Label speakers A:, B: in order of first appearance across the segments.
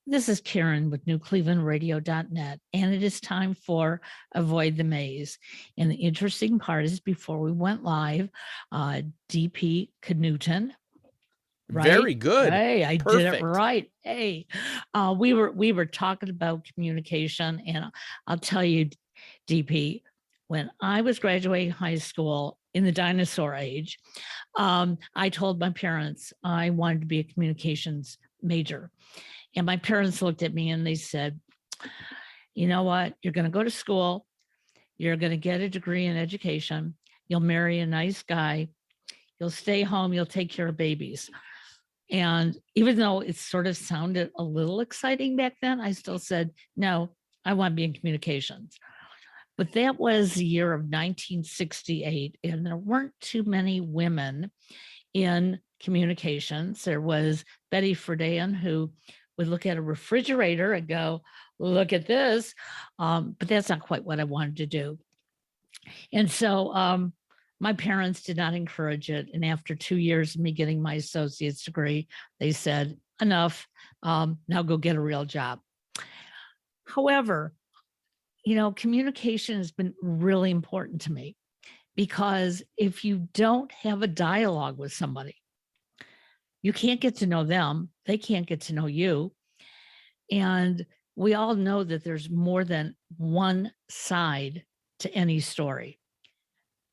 A: This is Karen with newclevelandradio.net, and it is time for Avoid the Maze. And the interesting part is before we went live, DP Knudten, right?
B: Very good.
A: Hey, I did it
B: Perfect.
A: right. Hey, we were talking about communication, and I'll tell you, DP, when I was graduating high school in the dinosaur age, I told my parents I wanted to be a communications major. And my parents looked at me and they said, you know what? You're going to go to school. You're going to get a degree in education. You'll marry a nice guy. You'll stay home. You'll take care of babies. And even though it sort of sounded a little exciting back then, I still said, no, I want to be in communications. But that was the year of 1968, and there weren't too many women in communications. There was Betty Friedan, who would look at a refrigerator and go, look at this. But that's not quite what I wanted to do. And so my parents did not encourage it. And after 2 years of me getting my associate's degree, they said, enough, now go get a real job. However, communication has been really important to me because if you don't have a dialogue with somebody, you can't get to know them. They can't get to know you. And we all know that there's more than one side to any story.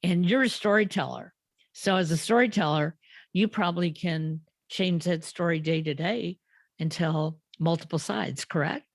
A: And you're a storyteller. So as a storyteller, you probably can change that story day to day and tell multiple sides, correct?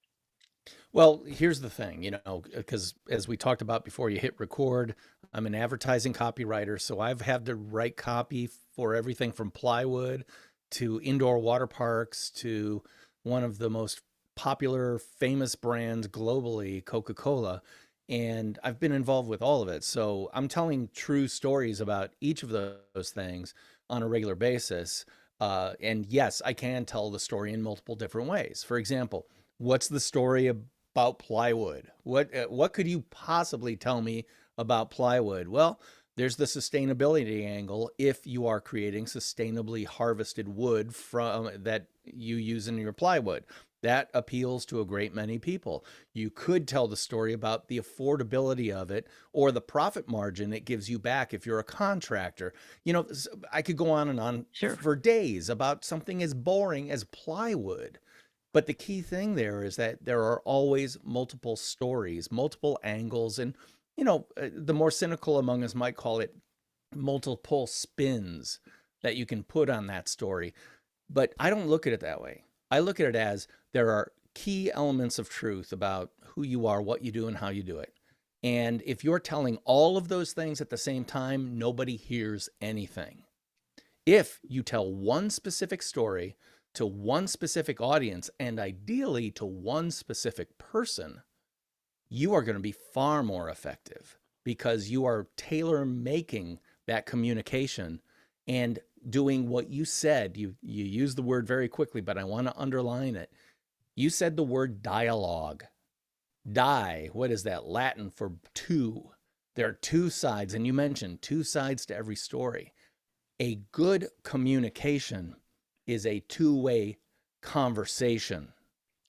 B: Well, here's the thing, because as we talked about before you hit record, I'm an advertising copywriter. So I've had to write copy for everything from plywood to indoor water parks to one of the most popular, famous brands globally, Coca-Cola. And I've been involved with all of it. So I'm telling true stories about each of those things on a regular basis. And yes, I can tell the story in multiple different ways. For example, what's the story about plywood? What could you possibly tell me about plywood? Well, there's the sustainability angle. If you are creating sustainably harvested wood from that you use in your plywood, that appeals to a great many people. You could tell the story about the affordability of it or the profit margin it gives you back if you're a contractor. I could go on and on
A: Sure.
B: for days about something as boring as plywood. But the key thing there is that there are always multiple stories, multiple angles, and the more cynical among us might call it multiple spins that you can put on that story. But I don't look at it that way. I look at it as there are key elements of truth about who you are, what you do, and how you do it. And if you're telling all of those things at the same time, nobody hears anything. If you tell one specific story to one specific audience and ideally to one specific person, you are going to be far more effective because you are tailor making that communication and doing what you said. You use the word very quickly, but I want to underline it. You said the word dialogue. What is that? Latin for two. There are two sides, and you mentioned two sides to every story. A good communication is a two-way conversation.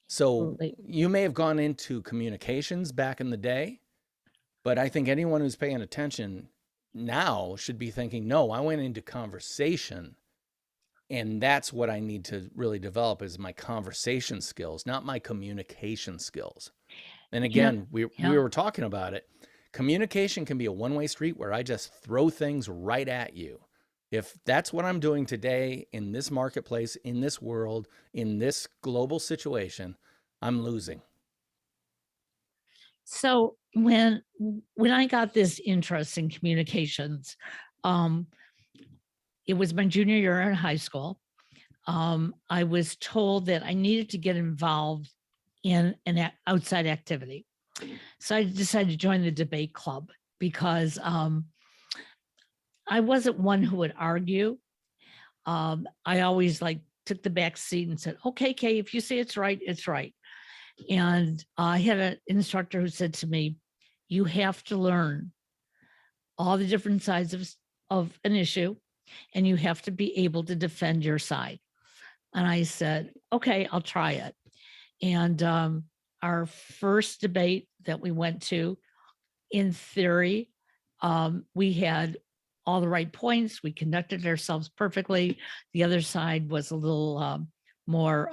B: So
A: Absolutely.
B: you may have gone into communications back in the day, but I think anyone who's paying attention now should be thinking, no, I went into conversation. And that's what I need to really develop is my conversation skills, not my communication skills. And
A: Yeah.
B: again, we
A: Yeah.
B: were talking about it. Communication can be a one-way street where I just throw things right at you. If that's what I'm doing today in this marketplace, in this world, in this global situation, I'm losing.
A: So when I got this interest in communications, um, it was my junior year in high school. I was told that I needed to get involved in an outside activity. So I decided to join the debate club because I wasn't one who would argue. I always took the back seat and said, okay, Kay, if you say it's right, it's right. And I had an instructor who said to me, you have to learn all the different sides of an issue, and you have to be able to defend your side. And I said, okay, I'll try it. And our first debate that we went to, in theory, we had all the right points. We conducted ourselves perfectly. The other side was a little more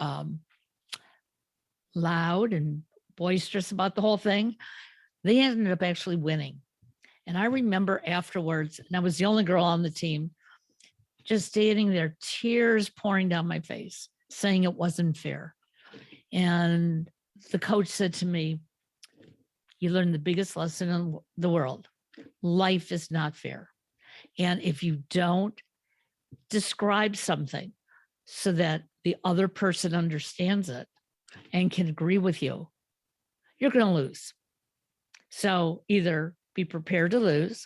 A: loud and boisterous about the whole thing. They ended up actually winning. And I remember afterwards, and I was the only girl on the team, just standing there, tears pouring down my face, saying it wasn't fair. And the coach said to me, "You learned the biggest lesson in the world. Life is not fair. And if you don't describe something so that the other person understands it and can agree with you, you're going to lose. So either be prepared to lose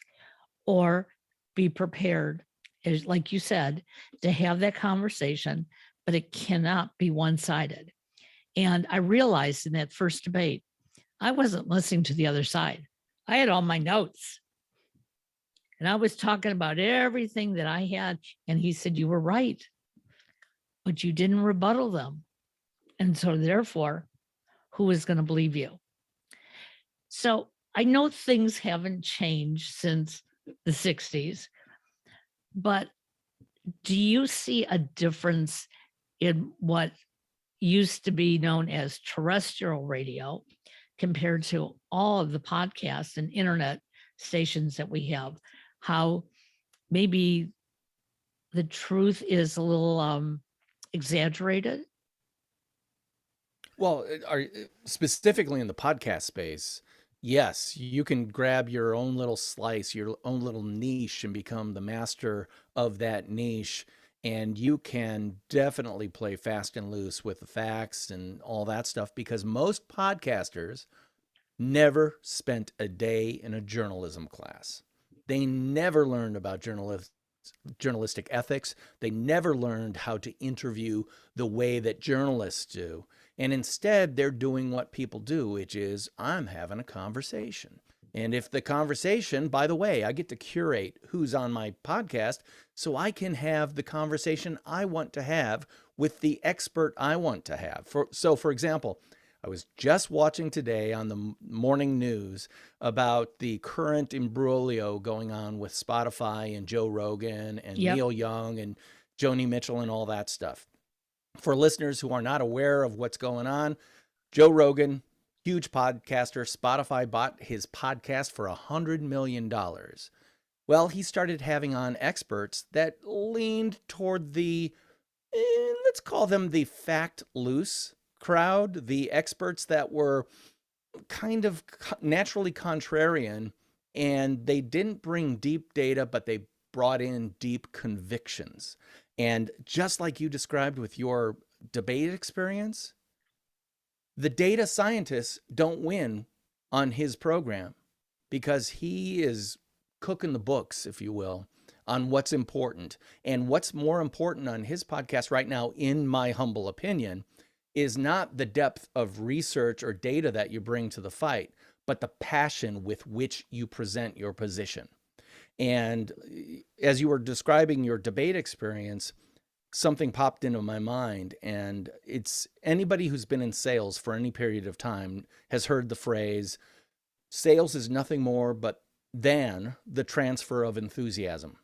A: or be prepared, as like you said, to have that conversation, but it cannot be one-sided." And I realized in that first debate, I wasn't listening to the other side. I had all my notes and I was talking about everything that I had. And he said, "You were right, but you didn't rebuttal them. And so therefore, who is going to believe you?" So I know things haven't changed since the 60s, but do you see a difference in what used to be known as terrestrial radio compared to all of the podcasts and internet stations that we have? How maybe the truth is a little exaggerated?
B: Well, specifically in the podcast space, yes, you can grab your own little slice, your own little niche, and become the master of that niche. And you can definitely play fast and loose with the facts and all that stuff because most podcasters never spent a day in a journalism class. They never learned about journalistic ethics. They never learned how to interview the way that journalists do. And instead, they're doing what people do, which is I'm having a conversation. And if the conversation, by the way, I get to curate who's on my podcast so I can have the conversation I want to have with the expert I want to have. For example, I was just watching today on the morning news about the current imbroglio going on with Spotify and Joe Rogan and
A: Yep.
B: Neil Young and Joni Mitchell and all that stuff. For listeners who are not aware of what's going on, Joe Rogan, huge podcaster, Spotify bought his podcast for $100 million. Well, he started having on experts that leaned toward the, let's call them the fact loose crowd, the experts that were kind of naturally contrarian, and they didn't bring deep data, but they brought in deep convictions. And just like you described with your debate experience, the data scientists don't win on his program because he is cooking the books, if you will, on what's important. And what's more important on his podcast right now, in my humble opinion, is not the depth of research or data that you bring to the fight, but the passion with which you present your position. And as you were describing your debate experience, something popped into my mind, and it's anybody who's been in sales for any period of time has heard the phrase, sales is nothing more but than the transfer of enthusiasm.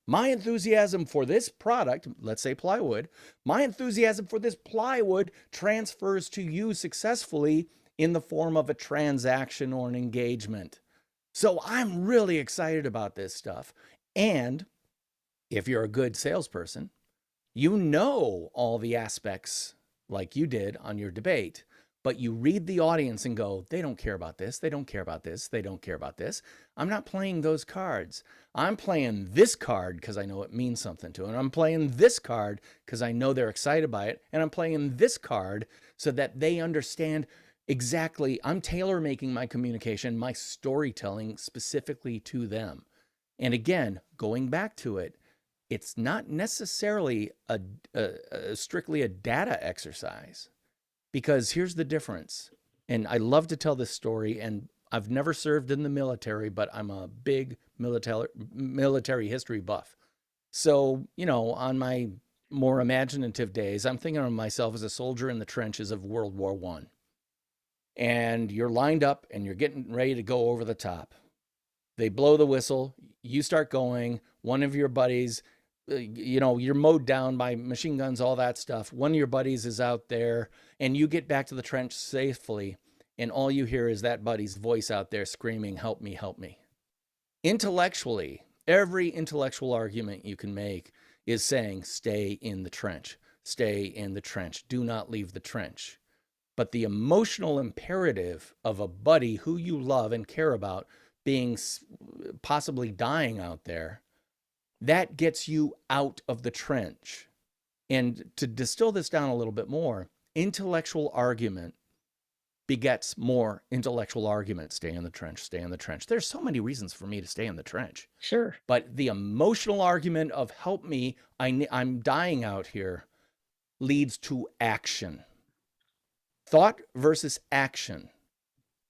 B: My enthusiasm for this product, let's say plywood, my enthusiasm for this plywood transfers to you successfully in the form of a transaction or an engagement. So I'm really excited about this stuff. And if you're a good salesperson, you know all the aspects like you did on your debate, but you read the audience and go, they don't care about this. They don't care about this. They don't care about this. I'm not playing those cards. I'm playing this card because I know it means something to them. I'm playing this card because I know they're excited by it. And I'm playing this card so that they understand exactly. I'm tailor making my communication, my storytelling specifically to them. And again, going back to it, it's not necessarily strictly a data exercise, because here's the difference. And I love to tell this story, and I've never served in the military, but I'm a big military history buff. So, on my more imaginative days, I'm thinking of myself as a soldier in the trenches of World War I. And you're lined up and you're getting ready to go over the top. They blow the whistle, you start going, one of your buddies, you're mowed down by machine guns, all that stuff. One of your buddies is out there and you get back to the trench safely. And all you hear is that buddy's voice out there screaming, help me, help me. Intellectually, every intellectual argument you can make is saying, stay in the trench, stay in the trench, do not leave the trench. But the emotional imperative of a buddy who you love and care about being possibly dying out there, that gets you out of the trench. And to distill this down a little bit more, intellectual argument begets more intellectual argument. Stay in the trench, stay in the trench. There's so many reasons for me to stay in the trench.
A: Sure.
B: But the emotional argument of help me, I'm dying out here, leads to action. Thought versus action.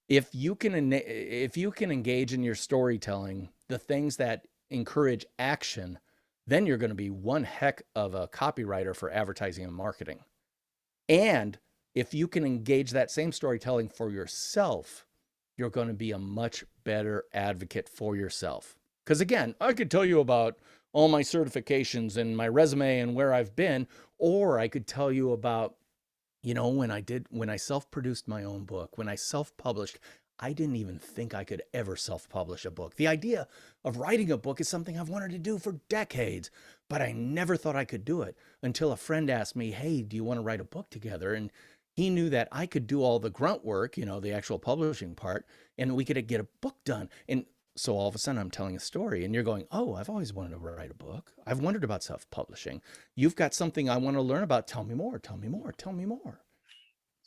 B: If you can engage in your storytelling, the things that encourage action, then you're going to be one heck of a copywriter for advertising and marketing. And if you can engage that same storytelling for yourself, you're going to be a much better advocate for yourself. Because again, I could tell you about all my certifications and my resume and where I've been, or I could tell you about, when I self-produced my own book, when I self-published, I didn't even think I could ever self-publish a book. The idea of writing a book is something I've wanted to do for decades, but I never thought I could do it until a friend asked me, hey, do you want to write a book together? And he knew that I could do all the grunt work, the actual publishing part, and we could get a book done. And so all of a sudden I'm telling a story and you're going, oh, I've always wanted to write a book. I've wondered about self-publishing. You've got something I want to learn about. Tell me more, tell me more, tell me more.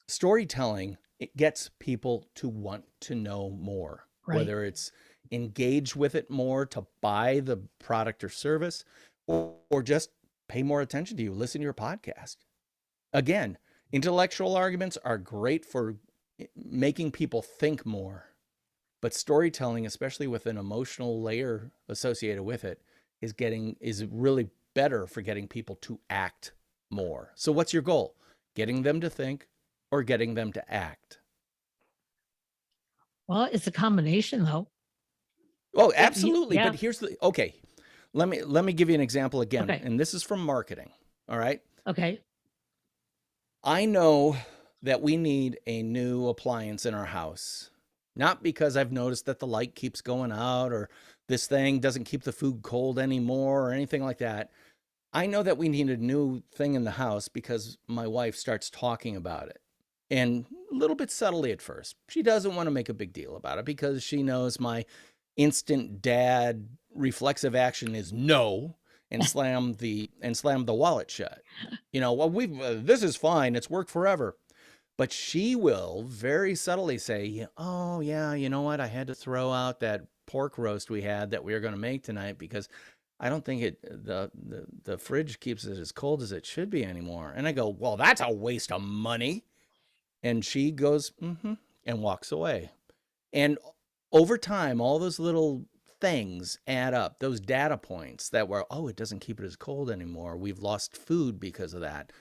B: Storytelling, it gets people to want to know more,
A: Right.
B: whether it's engage with it more to buy the product or service, or just pay more attention to you, listen to your podcast. Again, intellectual arguments are great for making people think more. But storytelling, especially with an emotional layer associated with it, is really better for getting people to act more. So what's your goal? Getting them to think or getting them to act?
A: Well, it's a combination though.
B: Oh, absolutely.
A: Yeah.
B: But okay. Let me give you an example again.
A: Okay.
B: And this is from marketing. All right.
A: Okay.
B: I know that we need a new appliance in our house. Not because I've noticed that the light keeps going out or this thing doesn't keep the food cold anymore or anything like that. I know that we need a new thing in the house because my wife starts talking about it. And a little bit subtly at first. She doesn't want to make a big deal about it because she knows my instant dad reflexive action is no, and slam the wallet shut. Well, this is fine. It's worked forever. But she will very subtly say, oh, yeah, you know what? I had to throw out that pork roast we had that we were going to make tonight because I don't think the fridge keeps it as cold as it should be anymore. And I go, well, that's a waste of money. And she goes, and walks away. And over time, all those little things add up, those data points that were, oh, it doesn't keep it as cold anymore. We've lost food because of that.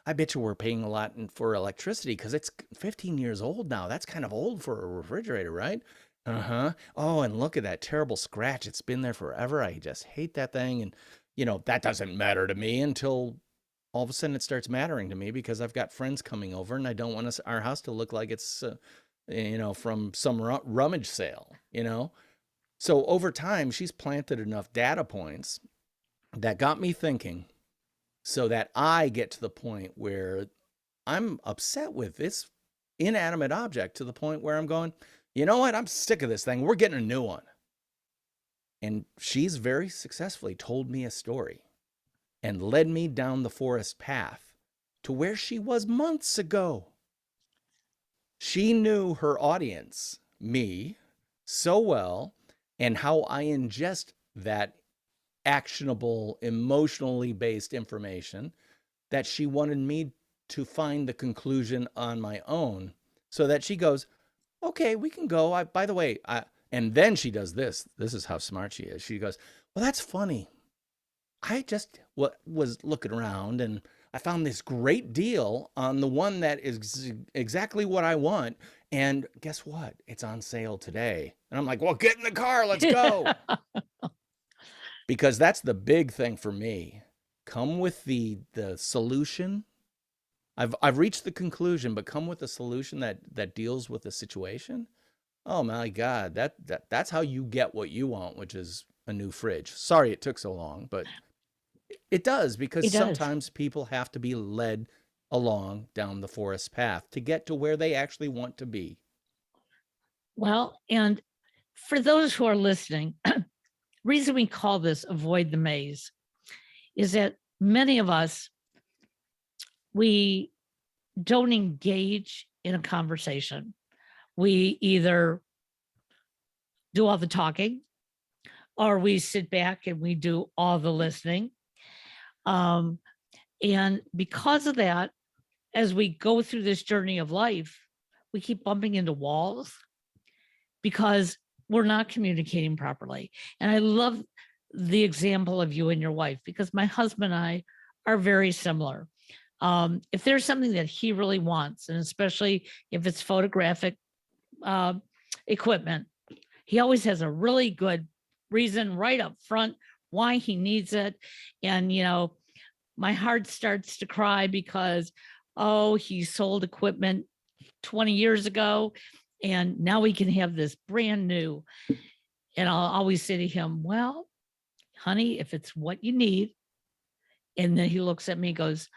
B: I bet you we're paying a lot for electricity because it's 15 years old now. That's kind of old for a refrigerator, right? Oh, and look at that terrible scratch. It's been there forever. I just hate that thing. And, that doesn't matter to me until all of a sudden it starts mattering to me because I've got friends coming over and I don't want our house to look like it's, from some rummage sale, So over time, she's planted enough data points that got me thinking, so that I get to the point where I'm upset with this inanimate object to the point where I'm going, you know what? I'm sick of this thing. We're getting a new one. And she's very successfully told me a story and led me down the forest path to where she was months ago. She knew her audience, me, so well, and how I ingest that actionable, emotionally based information that she wanted me to find the conclusion on my own so that she goes, okay, we can go. By the way, and then she does this. This is how smart she is. She goes, well, that's funny. I just was looking around and I found this great deal on the one that is exactly what I want. And guess what? It's on sale today. And I'm like, well, get in the car. Let's go. Because that's the big thing for me. Come with the solution. I've reached the conclusion, but come with a solution that deals with the situation. Oh my God, that's how you get what you want, which is a new fridge. Sorry it took so long, but it does, because
A: It does.
B: sometimes people have to be led along down the forest path to get to where they actually want to be.
A: Well, and for those who are listening, reason we call this avoid the maze is that many of us, we don't engage in a conversation. We either do all the talking or we sit back and we do all the listening. Um, and because of that, as we go through this journey of life, we keep bumping into walls because we're not communicating properly. And I love the example of you and your wife, because my husband and I are very similar. If there's something that he really wants, and especially if it's photographic uh, equipment, he always has a really good reason right up front why he needs it. And, my heart starts to cry because, oh, he sold equipment 20 years ago and now we can have this brand new. And I'll always say to him, well, honey, if it's what you need. And then he looks at me and goes,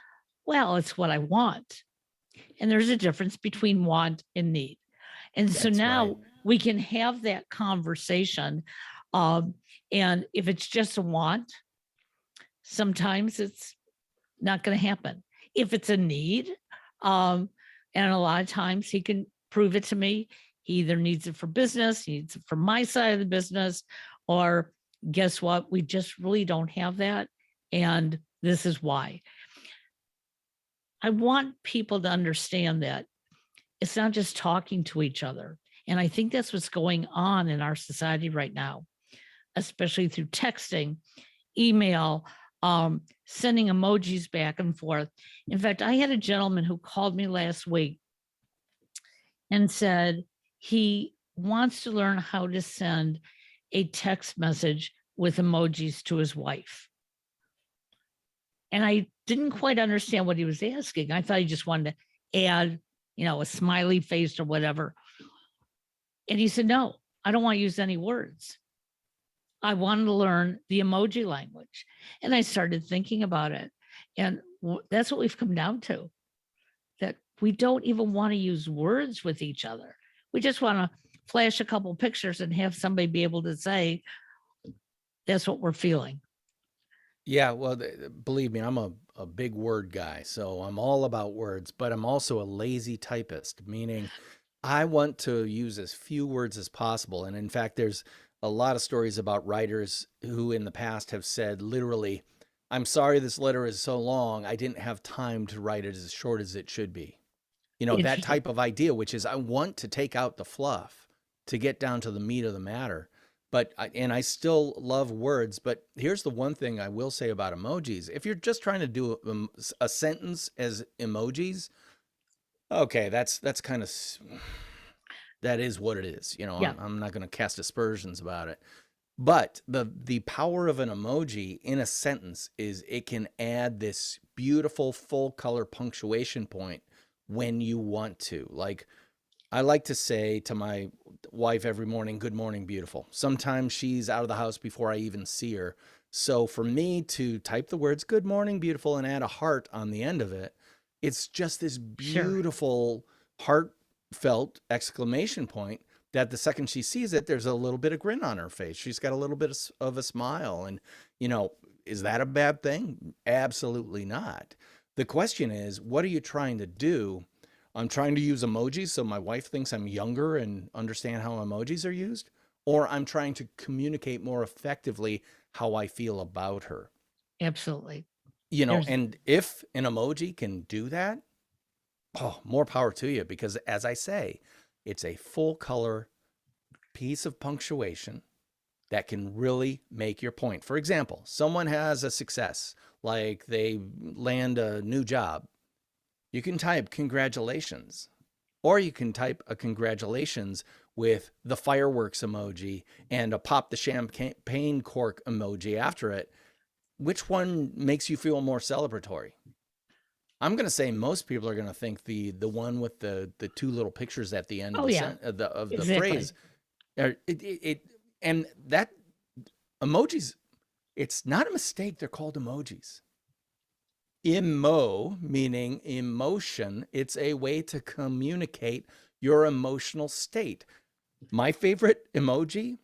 A: well, it's what I want. And there's a difference between want and need. And so
B: That's right.
A: now we can have that conversation. Um, and if it's just a want, sometimes it's not going to happen. If it's a need, and a lot of times he can prove it to me, he either needs it for business, he needs it for my side of the business, or guess what? We just really don't have that. And this is why. I want people to understand that it's not just talking to each other. And I think that's what's going on in our society right now, especially through texting, email, sending emojis back and forth. In fact, I had a gentleman who called me last week and said he wants to learn how to send a text message with emojis to his wife. And I didn't quite understand what he was asking. I thought he just wanted to add, a smiley face or whatever. And he said, no, I don't want to use any words. I wanted to learn the emoji language. And I started thinking about it. And that's what we've come down to, that we don't even want to use words with each other. We just want to flash a couple pictures and have somebody be able to say, that's what we're feeling.
B: Yeah, well, believe me, I'm a big word guy, so I'm all about words, but I'm also a lazy typist, meaning I want to use as few words as possible. And in fact, there's a lot of stories about writers who in the past have said literally, I'm sorry this letter is so long, I didn't have time to write it as short as it should be. That
A: Interesting.
B: type of idea, which is I want to take out the fluff to get down to the meat of the matter. But I still love words. But here's the one thing I will say about emojis: if you're just trying to do a sentence as emojis, okay, that's kind of, that is what it is.
A: Yeah.
B: I'm not going to cast aspersions about it. But the power of an emoji in a sentence is it can add this beautiful full color punctuation point when you want to. Like, I like to say to my wife every morning, good morning, beautiful. Sometimes she's out of the house before I even see her. So for me to type the words good morning, beautiful, and add a heart on the end of it, it's just this
A: Sure.
B: beautiful, heartfelt exclamation point that the second she sees it, there's a little bit of grin on her face. She's got a little bit of a smile. And, is that a bad thing? Absolutely not. The question is, what are you trying to do? I'm trying to use emojis so my wife thinks I'm younger and understand how emojis are used, or I'm trying to communicate more effectively how I feel about her.
A: Absolutely. There's
B: And if an emoji can do that, oh, more power to you, because as I say, it's a full color piece of punctuation that can really make your point. For example, someone has a success, like they land a new job. You can type congratulations, or you can type a congratulations with the fireworks emoji and a pop the champagne cork emoji after it. Which one makes you feel more celebratory? I'm going to say most people are going to think the one with the two little pictures at the end of
A: Oh,
B: the
A: yeah,
B: of the
A: exactly.
B: phrase. And that emojis, it's not a mistake. They're called emojis. Emo meaning emotion. It's a way to communicate your emotional state. My favorite emoji,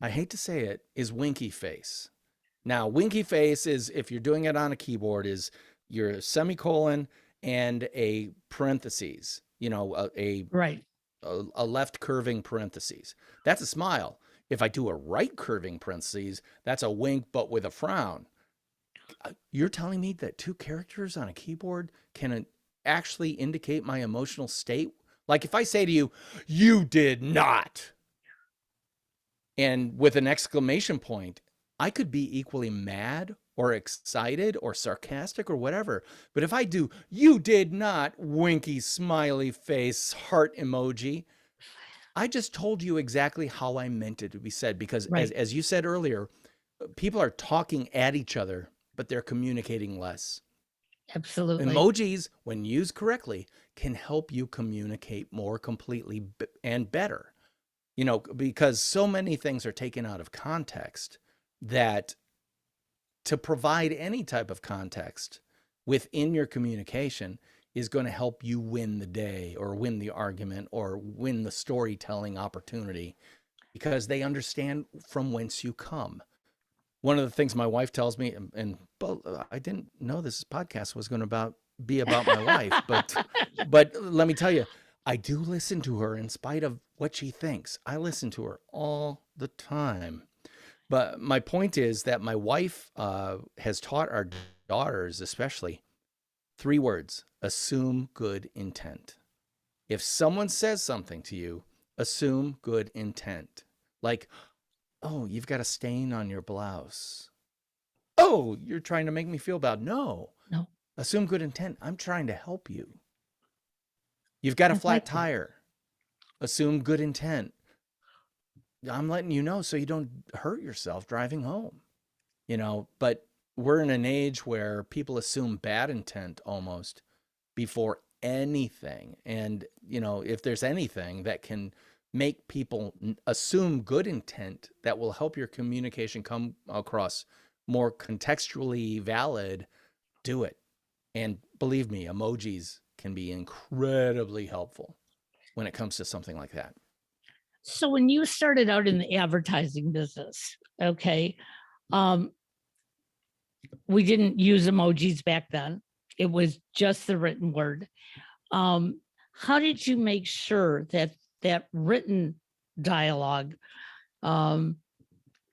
B: I hate to say it, is winky face. Now, winky face is, if you're doing it on a keyboard, is your semicolon and a parentheses,
A: Right.
B: a left curving parentheses. That's a smile. If I do a right curving parentheses, that's a wink, but with a frown. You're telling me that two characters on a keyboard can actually indicate my emotional state? Like if I say to you, you did not, and with an exclamation point, I could be equally mad or excited or sarcastic or whatever. But if I do, you did not, winky, smiley face, heart emoji, I just told you exactly how I meant it to be said. Because
A: Right.
B: as you said earlier, people are talking at each other, but they're communicating less.
A: Absolutely.
B: Emojis, when used correctly, can help you communicate more completely and better. Because so many things are taken out of context that to provide any type of context within your communication is going to help you win the day or win the argument or win the storytelling opportunity because they understand from whence you come. One of the things my wife tells me, and I didn't know this podcast was going to be about my wife, but let me tell you, I do listen to her in spite of what she thinks. I listen to her all the time. But my point is that my wife has taught our daughters, especially, 3 words: assume good intent. If someone says something to you, assume good intent. Like, oh, you've got a stain on your blouse. Oh, you're trying to make me feel bad. No,
A: No,
B: assume good intent. I'm trying to help you. You've got a
A: I
B: flat
A: like that.
B: tire. Assume good intent. I'm letting you know so you don't hurt yourself driving home. But we're in an age where people assume bad intent almost before anything. And, if there's anything that can make people assume good intent that will help your communication come across more contextually valid, do it. And believe me, emojis can be incredibly helpful when it comes to something like that.
A: So when you started out in the advertising business, okay, um, we didn't use emojis back then. It was just the written word. Um, how did you make sure that that written dialogue um,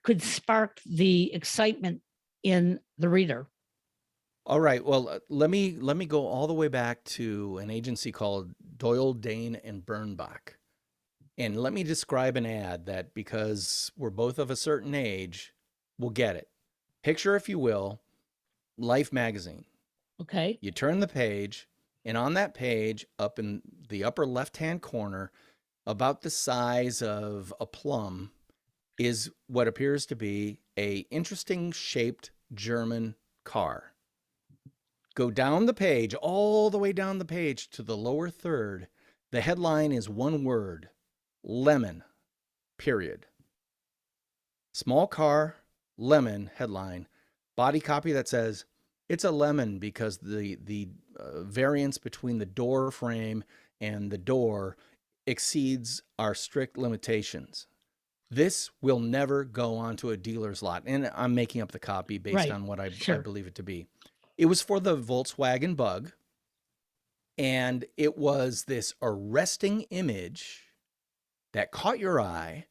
A: could spark the excitement in the reader?
B: All right. Well, let me go all the way back to an agency called Doyle, Dane and Bernbach. And let me describe an ad that, because we're both of a certain age, we'll get it. Picture, if you will, Life magazine.
A: Okay.
B: You turn the page, and on that page, up in the upper left-hand corner, about the size of a plum, is what appears to be a interesting shaped German car. Go down the page, all the way down the page to the lower third. The headline is one word: lemon, period. Small car, lemon headline. Body copy that says it's a lemon because the variance between the door frame and the door exceeds our strict limitations. This will never go onto a dealer's lot. And I'm making up the copy based
A: Right.
B: on what I
A: Sure.
B: believe it to be. It was for the Volkswagen Bug. And it was this arresting image that caught your eye.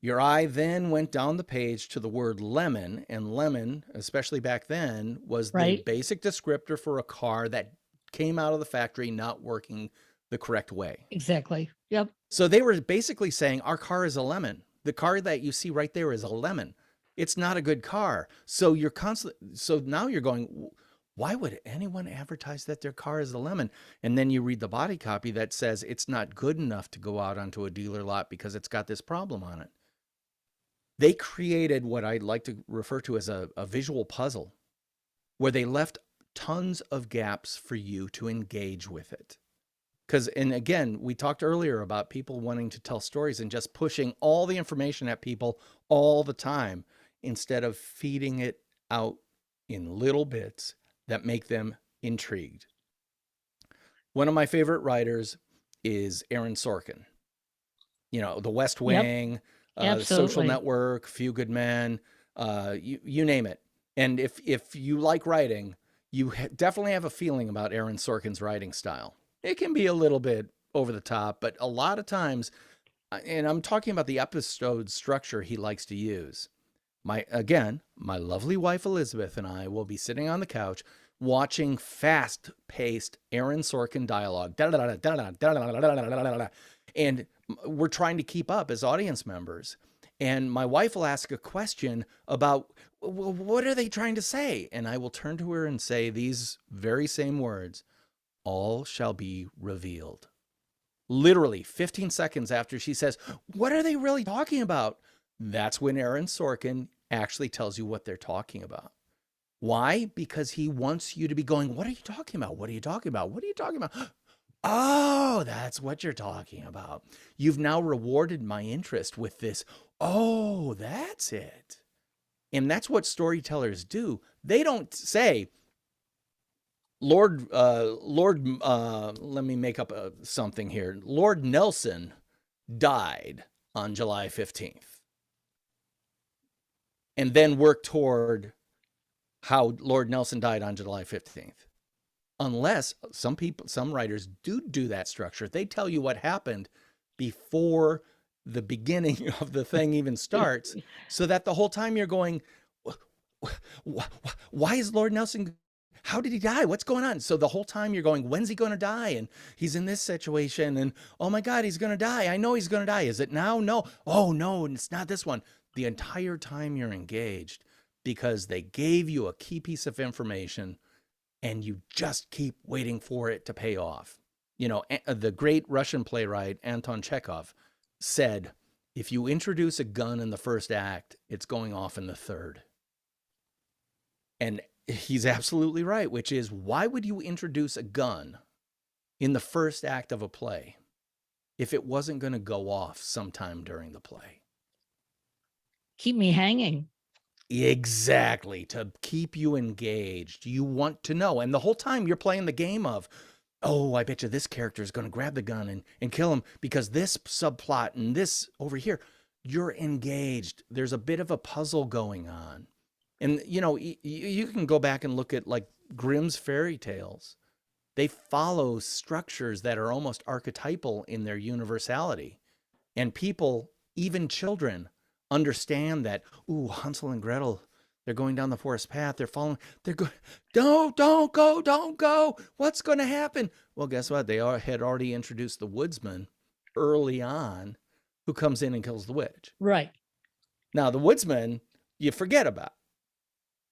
B: Your eye then went down the page to the word lemon, and lemon, especially back then, was the
A: Right.
B: basic descriptor for a car that came out of the factory not working the correct way.
A: Exactly. Yep.
B: So they were basically saying our car is a lemon. The car that you see right there is a lemon. It's not a good car. So you're constantly, so now you're going, why would anyone advertise that their car is a lemon? And then you read the body copy that says it's not good enough to go out onto a dealer lot because it's got this problem on it. They created what I'd like to refer to as a visual puzzle where they left tons of gaps for you to engage with it. Because, and again, we talked earlier about people wanting to tell stories and just pushing all the information at people all the time instead of feeding it out in little bits that make them intrigued. One of my favorite writers is Aaron Sorkin. You know, The West
A: Yep,
B: Wing, The Social
A: absolutely.
B: Network, Few Good Men, you name it. And if you like writing, you definitely have a feeling about Aaron Sorkin's writing style. It can be a little bit over the top, but a lot of times, and I'm talking about the episode structure he likes to use. My lovely wife Elizabeth and I will be sitting on the couch watching fast-paced Aaron Sorkin dialogue, and we're trying to keep up as audience members. And my wife will ask a question about, well, what are they trying to say? And I will turn to her and say these very same words, all shall be revealed. Literally 15 seconds after she says, what are they really talking about? That's when Aaron Sorkin actually tells you what they're talking about. Why? Because he wants you to be going, what are you talking about? What are you talking about? What are you talking about? Oh, that's what you're talking about. You've now rewarded my interest with this. Oh, that's it. And that's what storytellers do. They don't say, let me make up something here. Lord Nelson died on July 15th. And then work toward how Lord Nelson died on July 15th. Unless some writers do that structure. They tell you what happened before the beginning of the thing even starts, so that the whole time you're going, why is Lord Nelson, how did he die? What's going on? So the whole time you're going, when's he going to die? And he's in this situation, and oh my God, he's going to die. I know he's going to die. Is it now? No. Oh no, it's not this one. The entire time you're engaged because they gave you a key piece of information and you just keep waiting for it to pay off. You know, the great Russian playwright Anton Chekhov said, if you introduce a gun in the first act, it's going off in the third. And he's absolutely right, which is, why would you introduce a gun in the first act of a play if it wasn't going to go off sometime during the play?
A: Keep me hanging.
B: Exactly. To keep you engaged. You want to know. And the whole time you're playing the game of, oh, I bet you this character is going to grab the gun and kill him because this subplot and this over here, you're engaged. There's a bit of a puzzle going on. And, you know, you can go back and look at like Grimm's fairy tales. They follow structures that are almost archetypal in their universality. And people, even children, understand that, ooh, Hansel and Gretel, they're going down the forest path. They're following, they're going, don't go. What's going to happen? Well, guess what? They had already introduced the woodsman early on who comes in and kills the witch.
A: Right.
B: Now, the woodsman, you forget about.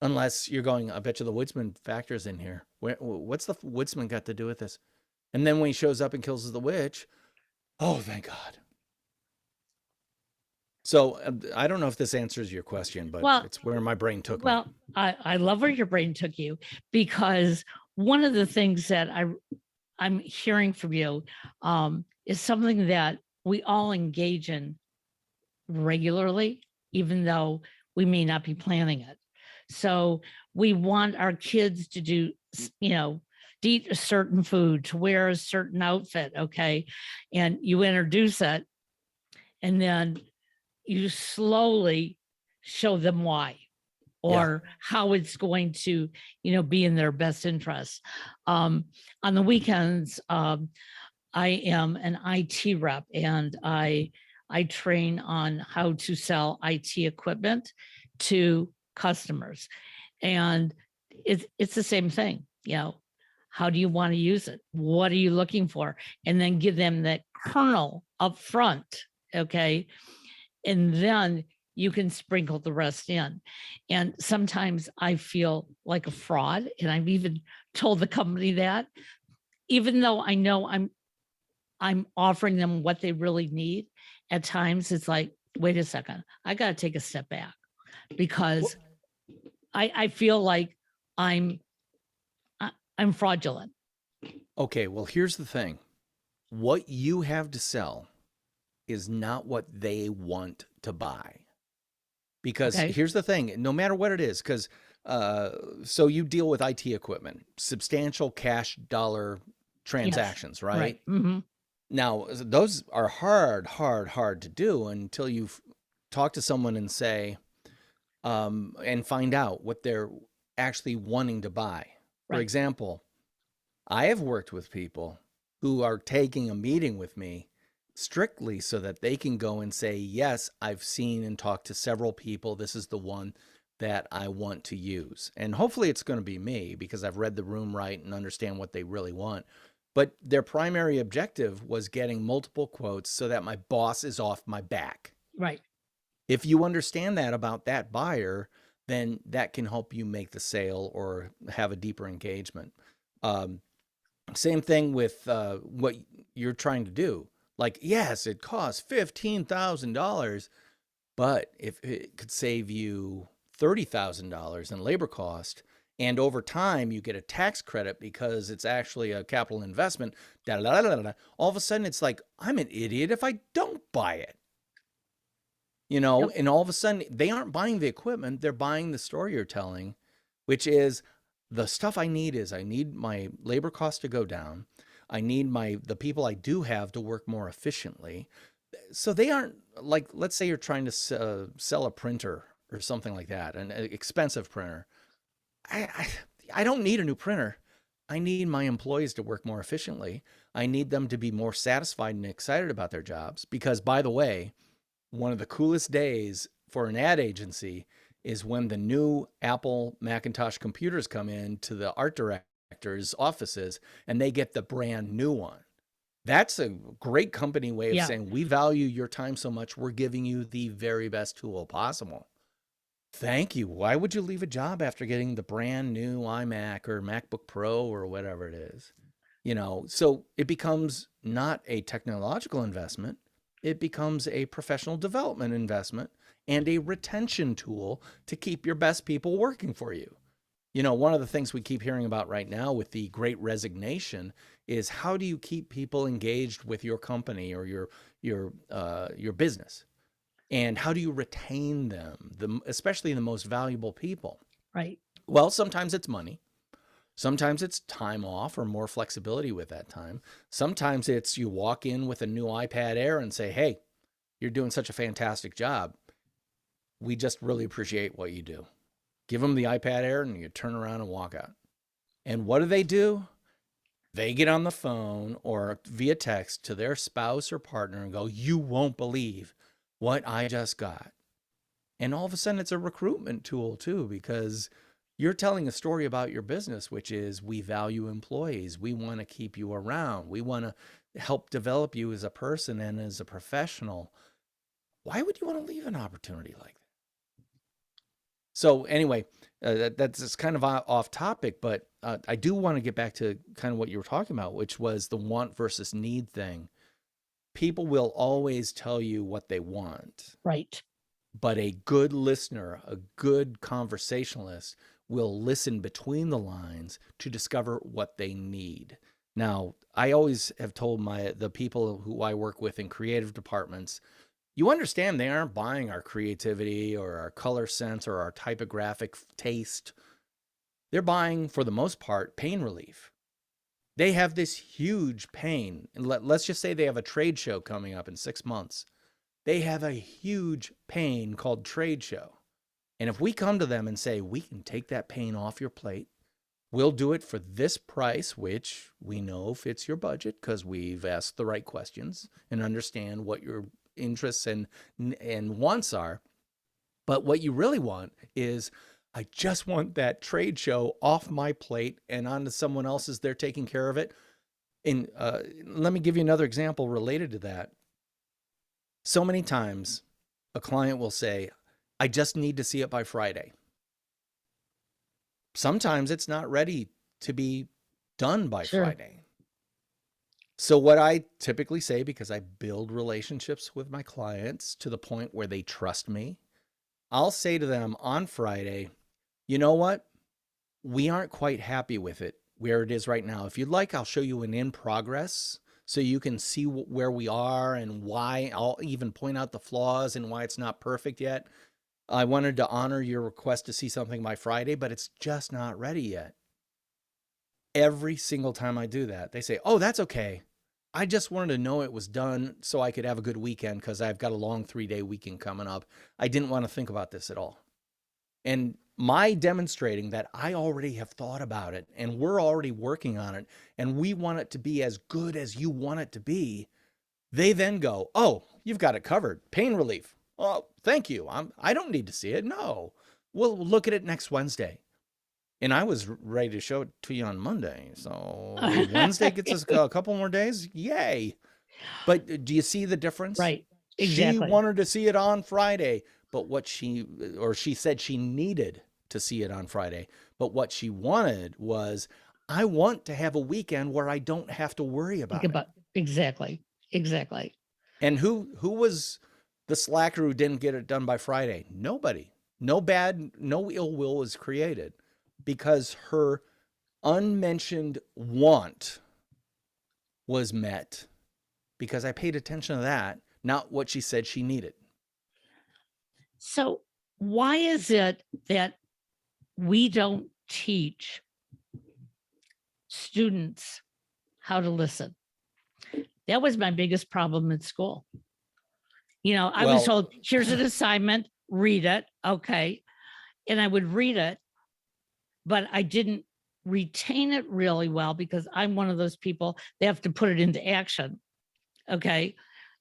B: Unless you're going, I bet you the woodsman factors in here. What's the woodsman got to do with this? And then when he shows up and kills the witch, oh, thank God. So I don't know if this answers your question, but it's where my brain took me.
A: Well, I love where your brain took you, because one of the things that I'm hearing from you is something that we all engage in regularly, even though we may not be planning it. So we want our kids to do, you know, to eat a certain food, to wear a certain outfit, okay? And you introduce it, and then you slowly show them why, or how it's going to, you know, be in their best interest. On the weekends, I am an IT rep, and I train on how to sell IT equipment to customers. And it's the same thing, you know, how do you want to use it? What are you looking for? And then give them that kernel up front, okay? and then you can sprinkle the rest in. And sometimes I feel like a fraud, and I've even told the company that, even though I know I'm offering them what they really need, at times it's like, wait a second, I got to take a step back, because I feel like I'm I'm fraudulent.
B: Okay, well, here's the thing. What you have to sell is not what they want to buy. Because
A: Okay.
B: here's the thing, no matter what it is, because so you deal with IT equipment, substantial cash dollar
A: Yes.
B: transactions,
A: Right.
B: right?
A: Hmm.
B: Now, those are hard to do until you talk to someone and say, and find out what they're actually wanting to buy. For
A: Right.
B: example, I have worked with people who are taking a meeting with me strictly so that they can go and say, yes, I've seen and talked to several people. This is the one that I want to use. And hopefully it's going to be me because I've read the room right and understand what they really want. But their primary objective was getting multiple quotes so that my boss is off my back.
A: Right.
B: If you understand that about that buyer, then that can help you make the sale or have a deeper engagement. Um, Same thing with what you're trying to do. Like, yes, it costs $15,000, but if it could save you $30,000 in labor cost, and over time you get a tax credit because it's actually a capital investment, all of a sudden it's like, I'm an idiot if I don't buy it.
A: Yep.
B: And all of a sudden they aren't buying the equipment, they're buying the story you're telling, which is the stuff I need my labor cost to go down. I need the people I do have to work more efficiently. So they aren't like, let's say you're trying to sell a printer or something like that, an expensive printer. I, I don't need a new printer. I need my employees to work more efficiently. I need them to be more satisfied and excited about their jobs because, by the way, one of the coolest days for an ad agency is when the new Apple Macintosh computers come in to the art directors' offices and they get the brand new one. That's a great company way of
A: Yeah.
B: saying, we value your time so much, we're giving you the very best tool possible. Thank you. Why would you leave a job after getting the brand new iMac or MacBook Pro or whatever it is? So it becomes not a technological investment. It becomes a professional development investment and a retention tool to keep your best people working for you. One of the things we keep hearing about right now with the great resignation is how do you keep people engaged with your company or your business? And how do you retain them, especially the most valuable people?
A: Right.
B: Well, sometimes it's money. Sometimes it's time off or more flexibility with that time. Sometimes it's you walk in with a new iPad Air and say, hey, you're doing such a fantastic job. We just really appreciate what you do. Give them the iPad Air and you turn around and walk out. And what do? They get on the phone or via text to their spouse or partner and go, you won't believe what I just got. And all of a sudden it's a recruitment tool too, because you're telling a story about your business, which is we value employees. We want to keep you around. We want to help develop you as a person and as a professional. Why would you want to leave an opportunity like that? So anyway, that's kind of off topic, but I do want to get back to kind of what you were talking about, which was the want versus need thing. People will always tell you what they want.
A: Right.
B: But a good listener, a good conversationalist will listen between the lines to discover what they need. Now, I always have told the people who I work with in creative departments, you understand they aren't buying our creativity or our color sense or our typographic taste. They're buying, for the most part, pain relief. They have this huge pain. And let's just say they have a trade show coming up in 6 months. They have a huge pain called trade show. And if we come to them and say, we can take that pain off your plate, we'll do it for this price, which we know fits your budget because we've asked the right questions and understand what your interests and wants are. But what you really want is, I just want that trade show off my plate and onto someone else's. They're taking care of it. And let me give you another example related to that. So many times a client will say, I just need to see it by Friday. Sometimes it's not ready to be done by
A: Sure.
B: Friday. So what I typically say, because I build relationships with my clients to the point where they trust me, I'll say to them on Friday, you know what? We aren't quite happy with it where it is right now. If you'd like, I'll show you an in progress so you can see where we are and why. I'll even point out the flaws and why it's not perfect yet. I wanted to honor your request to see something by Friday, but it's just not ready yet. Every single time I do that, they say, oh, that's okay. I just wanted to know it was done so I could have a good weekend because I've got a long 3-day weekend coming up. I didn't want to think about this at all. And my demonstrating that I already have thought about it and we're already working on it and we want it to be as good as you want it to be, they then go, oh, you've got it covered. Pain relief. Oh, thank you. I don't need to see it. No, we'll look at it next Wednesday. And I was ready to show it to you on Monday. So if Wednesday gets us a couple more days, yay. But do you see the difference?
A: Right.
B: She
A: Exactly.
B: wanted to see it on Friday, but she said she needed to see it on Friday. But what she wanted was, I want to have a weekend where I don't have to worry
A: Think
B: about it.
A: about exactly. Exactly.
B: And who was the slacker who didn't get it done by Friday? Nobody. No ill will was created because her unmentioned want was met because I paid attention to that, not what she said she needed.
A: So why is it that we don't teach students how to listen? That was my biggest problem in school. I was
B: Well,
A: told, here's an assignment, read it. Okay. And I would read it, but I didn't retain it really well because I'm one of those people, they have to put it into action. Okay.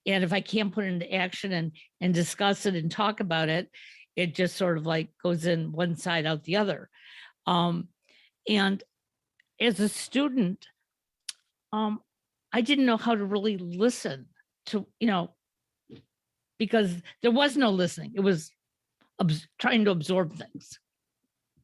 A: And if I can't put it into action and discuss it and talk about it, it just sort of like goes in one side out the other. Um, and as a student, um, I didn't know how to really listen to, because there was no listening. It was trying to absorb things.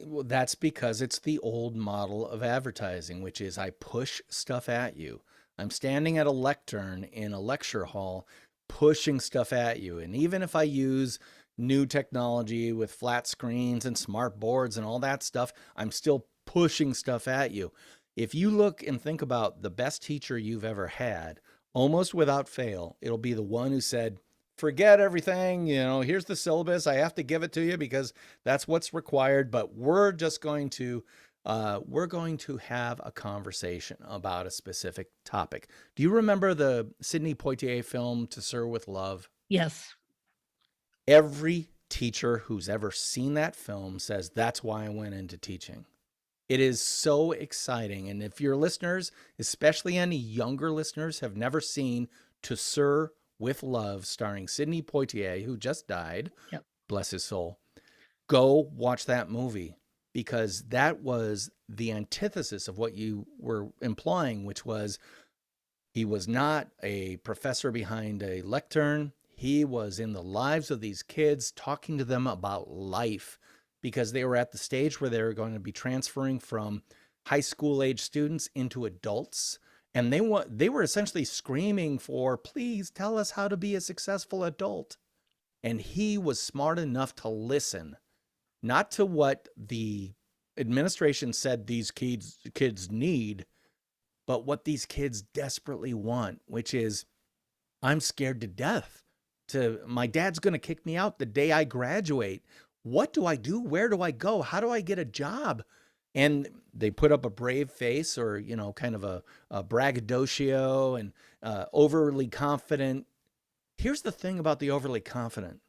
B: well, that's because it's the old model of advertising, which is I push stuff at you. I'm standing at a lectern in a lecture hall pushing stuff at you. And even if I use new technology with flat screens and smart boards and all that stuff, I'm still pushing stuff at you. If you look and think about the best teacher you've ever had, almost without fail, it'll be the one who said, forget everything, here's the syllabus. I have to give it to you because that's what's required, but we're going to have a conversation about a specific topic. Do you remember the Sidney Poitier film To Sir with Love?
A: Yes.
B: Every teacher who's ever seen that film says that's why I went into teaching. It is so exciting. And if your listeners, especially any younger listeners, have never seen To Sir with Love, starring Sidney Poitier, who just died,
A: Yep.
B: bless his soul, go watch that movie because that was the antithesis of what you were implying, which was he was not a professor behind a lectern. He was in the lives of these kids, talking to them about life because they were at the stage where they were going to be transferring from high school age students into adults. And they were essentially screaming for, please tell us how to be a successful adult. And he was smart enough to listen, not to what the administration said these kids need, but what these kids desperately want, which is, I'm scared to death. My dad's going to kick me out the day I graduate. What do I do? Where do I go? How do I get a job? And they put up a brave face or, kind of a braggadocio and overly confident. Here's the thing about the overly confident.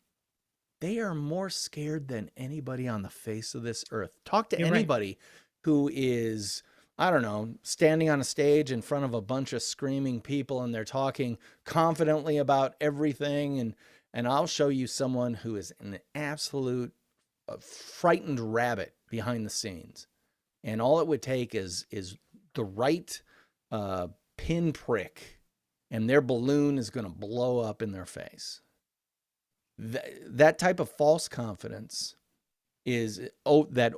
B: They are more scared than anybody on the face of this earth. Talk to
A: You're right.
B: anybody who is, I don't know, standing on a stage in front of a bunch of screaming people and they're talking confidently about everything. And I'll show you someone who is an absolute frightened rabbit behind the scenes. And all it would take is the right pinprick and their balloon is going to blow up in their face. That type of false confidence is that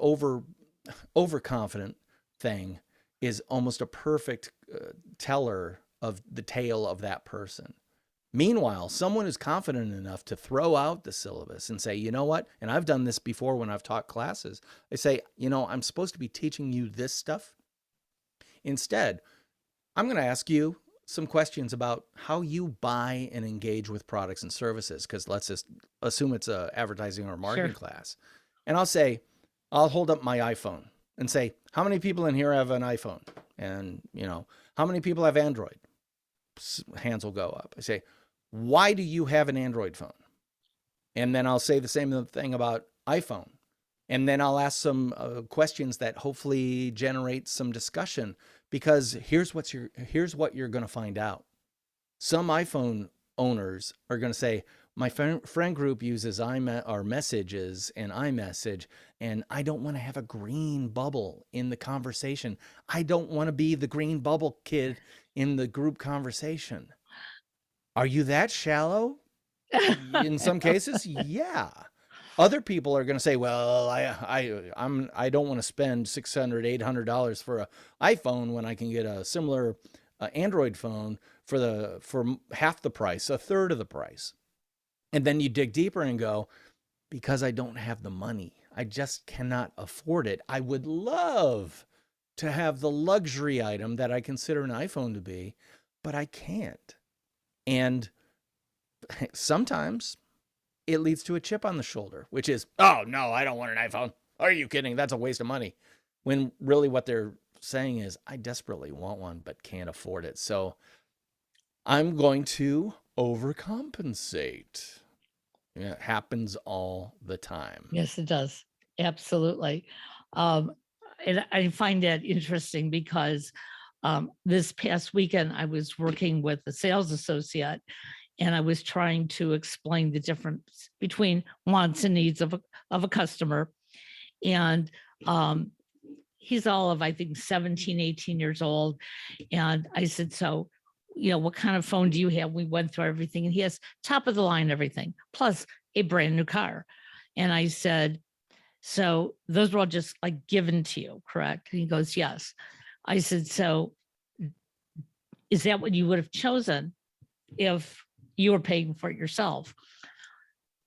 B: overconfident thing is almost a perfect teller of the tale of that person. Meanwhile, someone who's confident enough to throw out the syllabus and say, you know what? And I've done this before when I've taught classes. I say, I'm supposed to be teaching you this stuff. Instead, I'm going to ask you some questions about how you buy and engage with products and services. Because let's just assume it's a advertising or marketing
A: Sure.
B: class. And I'll hold up my iPhone and say, how many people in here have an iPhone? And, how many people have Android? Hands will go up. I say, why do you have an Android phone? And then I'll say the same thing about iPhone. And then I'll ask some questions that hopefully generate some discussion, because here's what you're going to find out. Some iPhone owners are going to say, my friend group uses messages and iMessage, and I don't want to have a green bubble in the conversation. I don't want to be the green bubble kid in the group conversation. Are you that shallow? In some cases, yeah. Other people are going to say, well, I don't want to spend $600, $800 for an iPhone when I can get a similar Android phone for half the price, a third of the price. And then you dig deeper and go, because I don't have the money, I just cannot afford it. I would love to have the luxury item that I consider an iPhone to be, but I can't. And sometimes it leads to a chip on the shoulder, which is, oh, no, I don't want an iPhone. Are you kidding? That's a waste of money. When really what they're saying is, I desperately want one, but can't afford it. So I'm going to overcompensate. Yeah, it happens all the time.
A: Yes, it does. Absolutely. Um, and I find that interesting because this past weekend I was working with a sales associate, and I was trying to explain the difference between wants and needs of a customer. And he's all of, I think, 17, 18 years old. And I said, so, what kind of phone do you have? We went through everything, and he has top of the line everything, plus a brand new car. And I said, so those were all just like given to you, correct? And he goes, yes. I said, so is that what you would have chosen if you were paying for it yourself?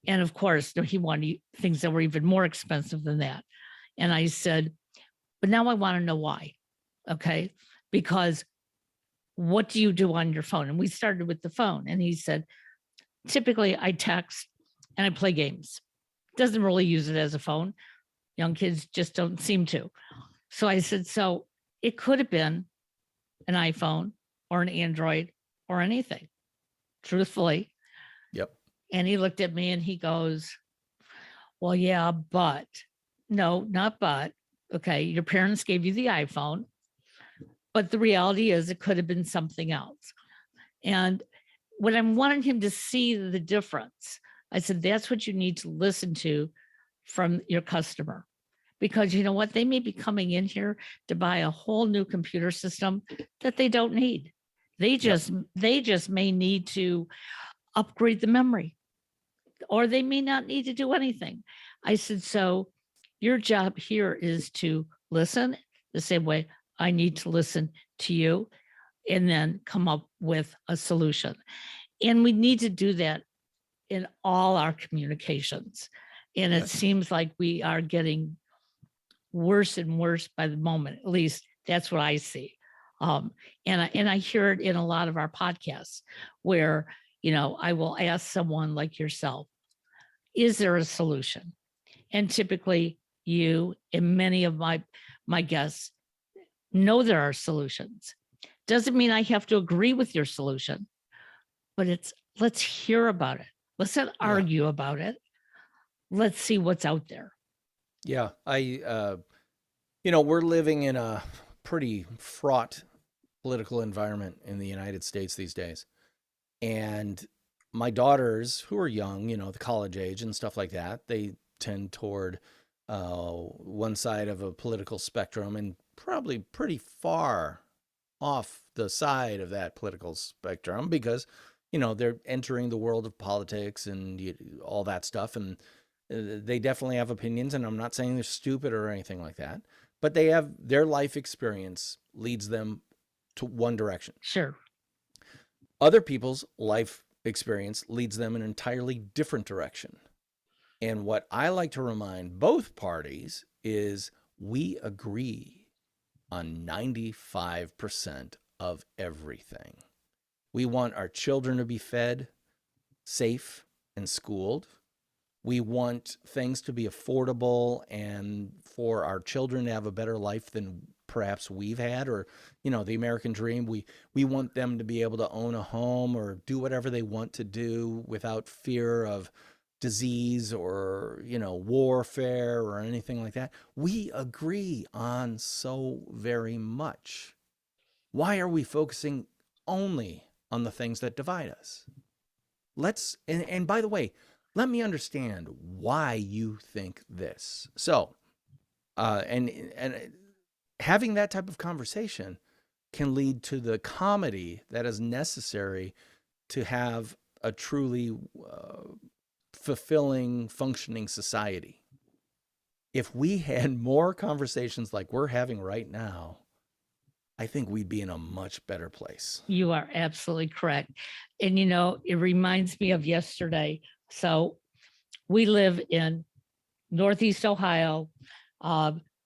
A: And of course, he wanted things that were even more expensive than that. And I said, but now I want to know why. Okay. Because what do you do on your phone? And we started with the phone. And he said, typically I text and I play games. Doesn't really use it as a phone. Young kids just don't seem to. So I said, so it could have been an iPhone or an Android or anything, truthfully.
B: Yep.
A: And he looked at me and he goes, well, yeah, but no, not but. Okay, your parents gave you the iPhone, but the reality is it could have been something else. And when I wanted him to see the difference, I said, that's what you need to listen to from your customer. Because you know what? They may be coming in here to buy a whole new computer system that they don't need. They just may need to upgrade the memory, or they may not need to do anything. I said, so your job here is to listen the same way I need to listen to you, and then come up with a solution. And we need to do that in all our communications. And it seems like we are getting worse and worse by the moment. At least that's what I see. And I hear it in a lot of our podcasts where, I will ask someone like yourself, is there a solution? And typically you and many of my guests know there are solutions. Doesn't mean I have to agree with your solution, but let's hear about it. Let's not argue about it. Let's see what's out there.
B: Yeah. We're living in a pretty fraught political environment in the United States these days. And my daughters, who are young, the college age and stuff like that, they tend toward one side of a political spectrum, and probably pretty far off the side of that political spectrum because, they're entering the world of politics and all that stuff. And they definitely have opinions. And I'm not saying they're stupid or anything like that, but they have their life experience leads them to one direction.
A: Sure.
B: Other people's life experience leads them in an entirely different direction. And what I like to remind both parties is we agree on 95% of everything. We want our children to be fed, safe, and schooled. We want things to be affordable and for our children to have a better life than perhaps we've had, or, the American dream. We want them to be able to own a home or do whatever they want to do without fear of disease or, warfare or anything like that. We agree on so very much. Why are we focusing only on the things that divide us? And by the way, let me understand why you think this. So, and having that type of conversation can lead to the comedy that is necessary to have a truly fulfilling, functioning society. If we had more conversations like we're having right now, I think we'd be in a much better place.
A: You are absolutely correct. And, it reminds me of yesterday. So we live in Northeast Ohio,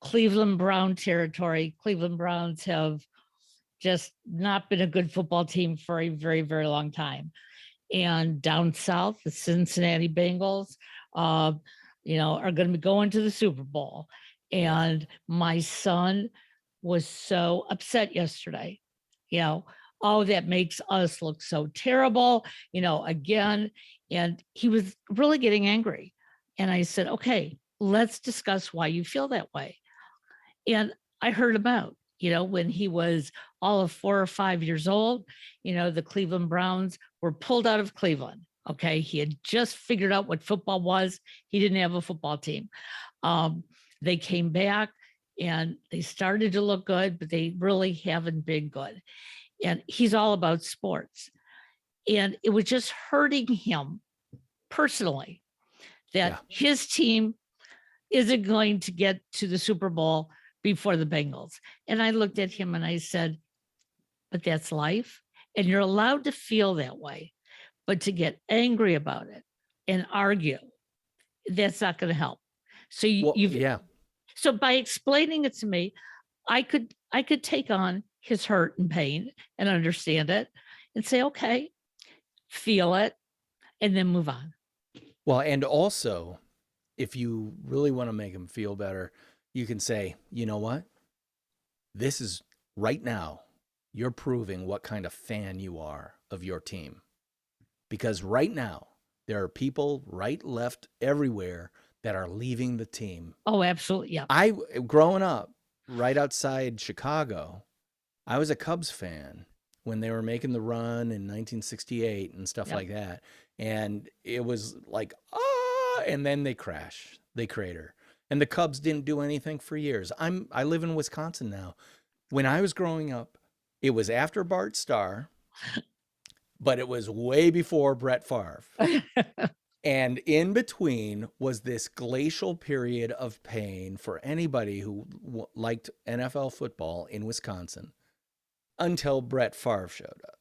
A: Cleveland Brown territory. Cleveland Browns have just not been a good football team for a very, very long time. And down south, the Cincinnati Bengals, are going to be going to the Super Bowl. And my son was so upset yesterday, oh, that makes us look so terrible, again. And he was really getting angry. And I said, okay, let's discuss why you feel that way. And I heard about, when he was all of 4 or 5 years old, the Cleveland Browns were pulled out of Cleveland. Okay. He had just figured out what football was. He didn't have a football team. They came back and they started to look good, but they really haven't been good. And he's all about sports. And it was just hurting him personally that his team isn't going to get to the Super Bowl before the Bengals. And I looked at him and I said, but that's life. And you're allowed to feel that way, but to get angry about it and argue, that's not going to help. So so by explaining it to me, I could take on his hurt and pain and understand it and say, okay, feel it, and then move on.
B: Well, and also, if you really want to make him feel better, you can say, you know what? This is right now, you're proving what kind of fan you are of your team. Because right now, there are people right, left, everywhere that are leaving the team.
A: Oh, absolutely. Yeah.
B: Growing up right outside Chicago, I was a Cubs fan when they were making the run in 1968 and stuff like that. And it was like, and then they crash, they crater. And the Cubs didn't do anything for years. I live in Wisconsin now. When I was growing up, it was after Bart Starr, but it was way before Brett Favre. And in between was this glacial period of pain for anybody who liked NFL football in Wisconsin until Brett Favre showed up.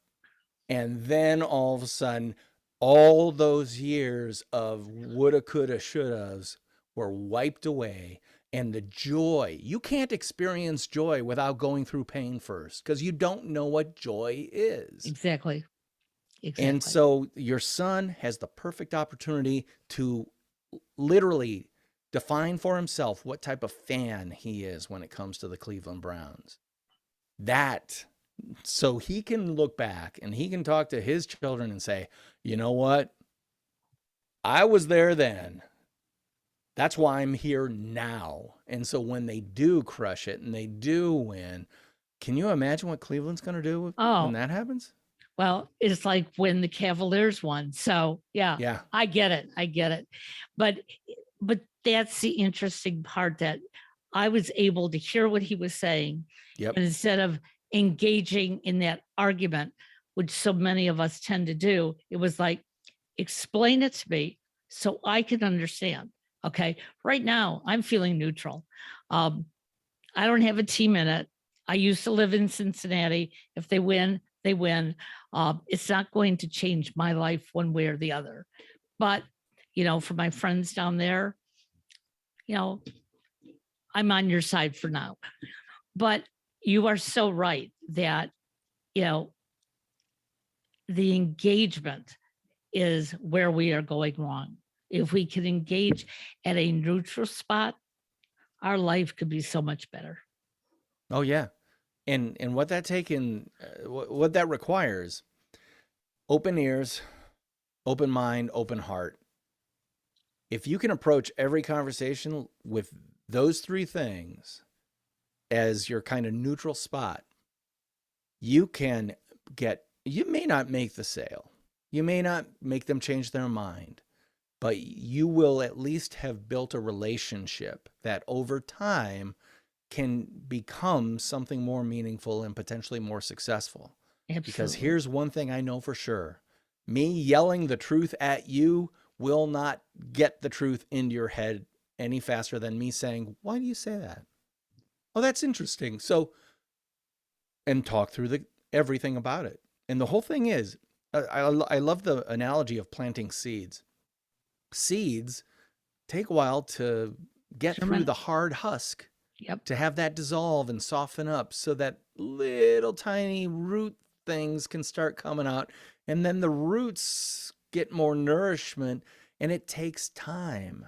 B: And then all of a sudden, all those years of woulda, coulda, shouldas were wiped away. And the joy, you can't experience joy without going through pain first, because you don't know what joy is.
A: Exactly.
B: And so your son has the perfect opportunity to literally define for himself what type of fan he is when it comes to the Cleveland Browns. So he can look back and he can talk to his children and say, you know what? I was there then. That's why I'm here now. And so when they do crush it and they do win, can you imagine what Cleveland's going to do when that happens?
A: Well, it's like when the Cavaliers won. So yeah, I get it. But that's the interesting part, that I was able to hear what he was saying.
B: Yep.
A: And instead of engaging in that argument, which so many of us tend to do. It was like, explain it to me so I can understand. Okay. Right now, I'm feeling neutral. Um, I don't have a team in it. I used to live in Cincinnati. If they win, they win. It's not going to change my life one way or the other. But, for my friends down there, you know, I'm on your side for now. But you are so right that, you know, the engagement is where we are going wrong. If we can engage at a neutral spot, our life could be so much better.
B: Oh yeah. And what that what that requires, open ears, open mind, open heart. If you can approach every conversation with those three things as your kind of neutral spot, you may not make the sale. You may not make them change their mind, but you will at least have built a relationship that over time can become something more meaningful and potentially more successful.
A: Absolutely.
B: Because here's one thing I know for sure. Me yelling the truth at you will not get the truth into your head any faster than me saying, why do you say that? Oh, that's interesting. So, and talk through everything about it. And the whole thing is, I love the analogy of planting seeds. Seeds take a while to get through the hard husk.
A: Yep.
B: To have that dissolve and soften up so that little tiny root things can start coming out. And then the roots get more nourishment, and it takes time.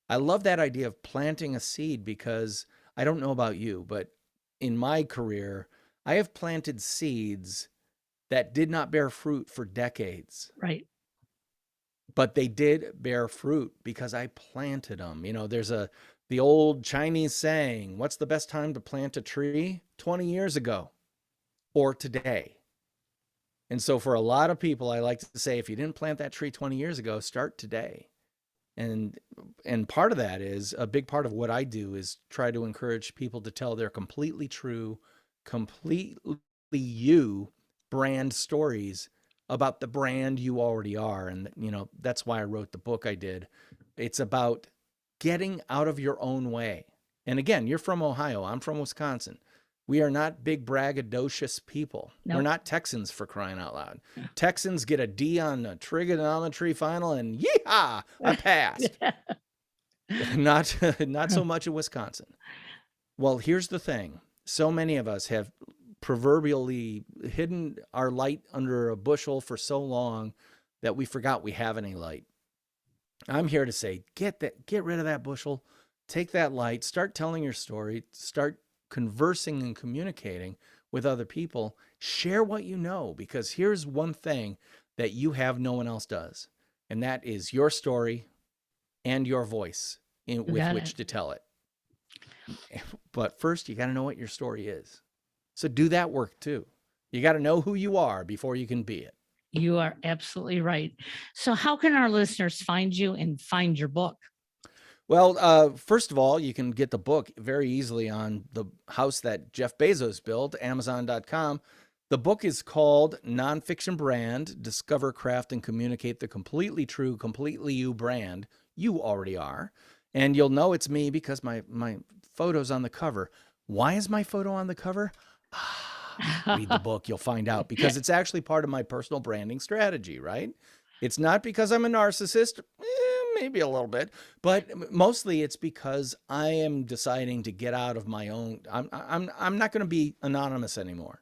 B: I love that idea of planting a seed because I don't know about you, but in my career, I have planted seeds that did not bear fruit for decades.
A: Right.
B: But they did bear fruit because I planted them. There's the old Chinese saying, what's the best time to plant a tree? 20 years ago or today. And so for a lot of people, I like to say, if you didn't plant that tree 20 years ago, start today. And part of that is, a big part of what I do is try to encourage people to tell their completely true, completely you brand stories about the brand you already are. And, that's why I wrote the book I did. It's about getting out of your own way. And again, you're from Ohio. I'm from Wisconsin. We are not big braggadocious people.
A: Nope.
B: We're not Texans, for crying out loud. Texans get a D on the trigonometry final and yeehaw, I passed. Not so much in Wisconsin. Well, here's the thing. So many of us have proverbially hidden our light under a bushel for so long that we forgot we have any light. I'm here to say, get rid of that bushel, take that light, start telling your story, start conversing and communicating with other people, share what you know, because here's one thing that you have no one else does, and that is your story and your voice with which to tell it. But first, you got to know what your story is. So do that work too. You got to know who you are before you can be it.
A: You are absolutely right. So how can our listeners find you and find your book?
B: Well, first of all, you can get the book very easily on the house that Jeff Bezos built, Amazon.com. The book is called NonFiction Brand, Discover, Craft, and Communicate the Completely True, Completely You brand you already are. And you'll know it's me because my photo's on the cover. Why is my photo on the cover? Read the book, you'll find out, because it's actually part of my personal branding strategy, right? It's not because I'm a narcissist, maybe a little bit, but mostly it's because I am deciding to get out of my own. I'm not going to be anonymous anymore.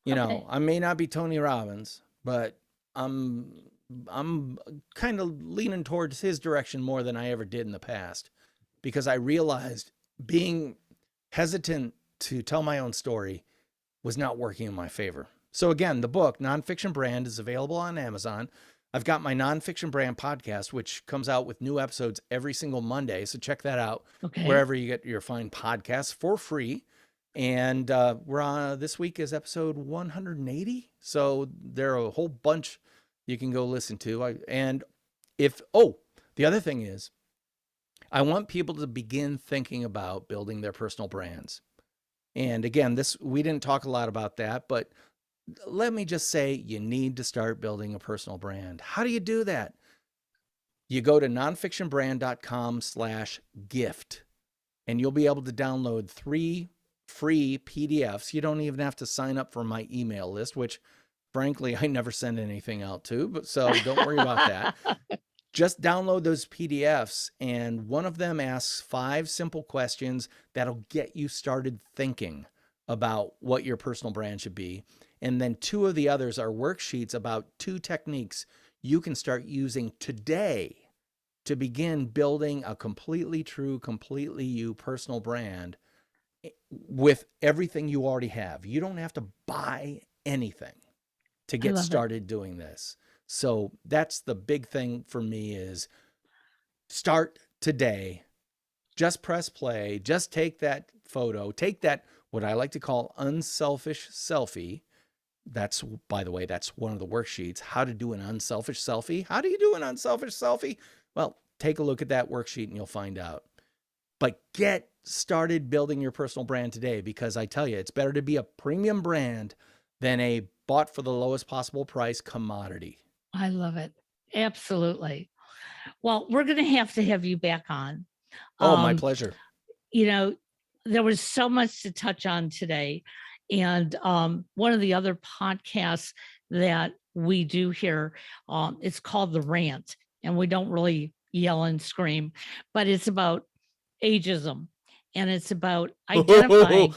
B: I may not be Tony Robbins, but I'm kind of leaning towards his direction more than I ever did in the past, because I realized being hesitant to tell my own story was not working in my favor. So again, the book, NonFiction Brand, is available on Amazon. I've got my NonFiction Brand podcast, which comes out with new episodes every single Monday. So check that out wherever you get your fine podcasts for free. And we're on, this week is episode 180. So there are a whole bunch you can go listen to. The other thing is, I want people to begin thinking about building their personal brands. And again, we didn't talk a lot about that, but let me just say, you need to start building a personal brand. How do you do that? You go to nonfictionbrand.com/gift, and you'll be able to download 3 free PDFs. You don't even have to sign up for my email list, which frankly, I never send anything out to, but so don't worry about that. Just download those PDFs, and one of them asks 5 simple questions that'll get you started thinking about what your personal brand should be. And then 2 of the others are worksheets about 2 techniques you can start using today to begin building a completely true, completely you personal brand with everything you already have. You don't have to buy anything to
A: I
B: get
A: love it.
B: started doing this. So that's the big thing for me is start today. Just press play. Just take that photo. Take that, what I like to call unselfish selfie. That's, by the way, that's one of the worksheets. How to do an unselfish selfie. How do you do an unselfish selfie? Well, take a look at that worksheet and you'll find out. But get started building your personal brand today, because I tell you, it's better to be a premium brand than a bought for the lowest possible price commodity.
A: I love it. Absolutely. Well, we're going to have you back on.
B: Oh, my pleasure.
A: You know, there was so much to touch on today. And one of the other podcasts that we do here, it's called The Rant, and we don't really yell and scream, but it's about ageism, and it's about identifying.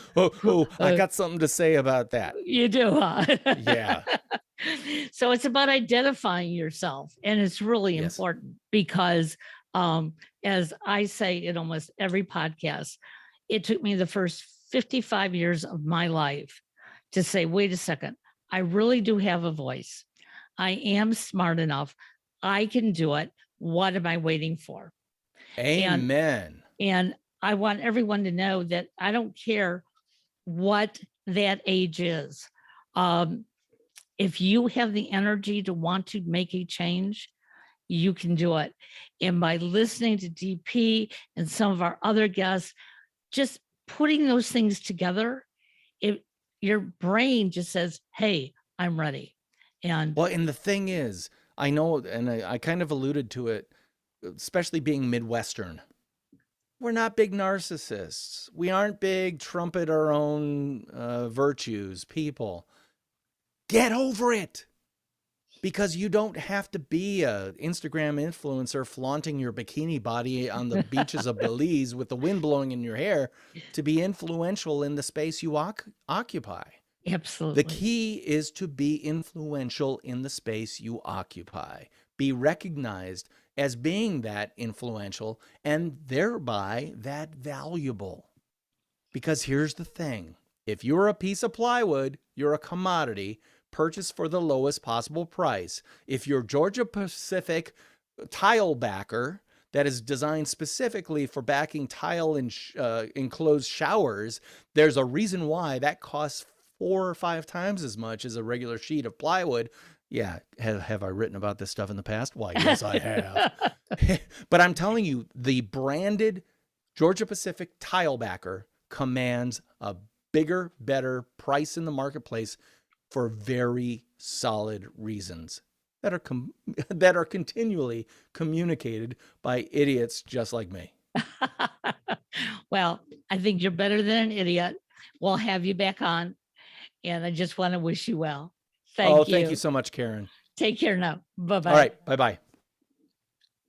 B: I got something to say about that.
A: You do, huh?
B: Yeah.
A: So it's about identifying yourself, and it's really
B: Yes.
A: important because, as I say in almost every podcast, it took me the first 55 years of my life to say, wait a second, I really do have a voice. I am smart enough. I can do it. What am I waiting for?
B: Amen.
A: And I want everyone to know that I don't care what that age is. If you have the energy to want to make a change, you can do it. And by listening to DP and some of our other guests, just putting those things together, your brain just says, hey, I'm ready. And
B: well, and the thing is, I know, and I kind of alluded to it, especially being Midwestern. We're not big narcissists. We aren't big trumpet our own virtues people. Get over it. Because you don't have to be an Instagram influencer flaunting your bikini body on the beaches of Belize with the wind blowing in your hair to be influential in the space you occupy.
A: Absolutely.
B: The key is to be influential in the space you occupy. Be recognized as being that influential and thereby that valuable. Because here's the thing. If you're a piece of plywood, you're a commodity purchased for the lowest possible price. If you're Georgia Pacific tile backer that is designed specifically for backing tile in enclosed showers, there's a reason why that costs 4 or 5 times as much as a regular sheet of plywood. Yeah, have I written about this stuff in the past? Why, yes, I have. But I'm telling you, the branded Georgia Pacific tile backer commands a bigger, better price in the marketplace for very solid reasons that are continually communicated by idiots just like me.
A: Well, I think you're better than an idiot. We'll have you back on, and I just want to wish you well. Thank you.
B: Thank you so much, Karen.
A: Take care now. Bye-bye.
B: All right, bye-bye.